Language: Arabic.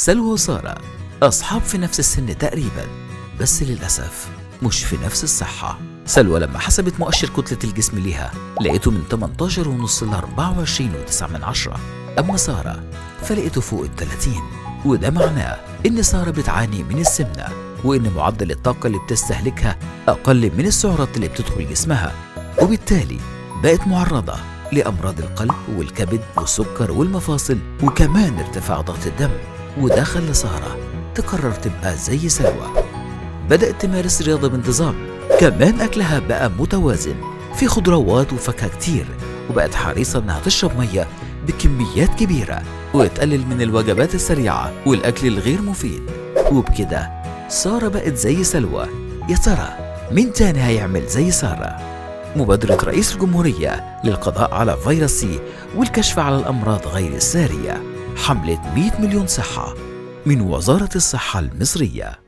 سلوى وسارة أصحاب في نفس السن تقريبا، بس للأسف مش في نفس الصحة. سلوى لما حسبت مؤشر كتلة الجسم ليها لقيته من 18.5 ل 24.9، أما سارة فلقيته فوق 30، وده معناه إن سارة بتعاني من السمنة، وإن معدل الطاقة اللي بتستهلكها أقل من السعرات اللي بتدخل جسمها، وبالتالي بقت معرضة لأمراض القلب والكبد والسكر والمفاصل، وكمان ارتفاع ضغط الدم. وده خلى سارة تقرر تبقى زي سلوى، بدأت تمارس رياضة بانتظام، كمان أكلها بقى متوازن في خضروات وفاكهة كتير، وبقت حريصة إنها تشرب مية بكميات كبيرة وتقلل من الوجبات السريعة والأكل الغير مفيد. وبكده سارة بقت زي سلوى. يا ترى مين تاني هيعمل زي سارة؟ مبادرة رئيس الجمهورية للقضاء على فيروس سي والكشف على الأمراض غير السارية، حملة 100 مليون صحة من وزارة الصحة المصرية.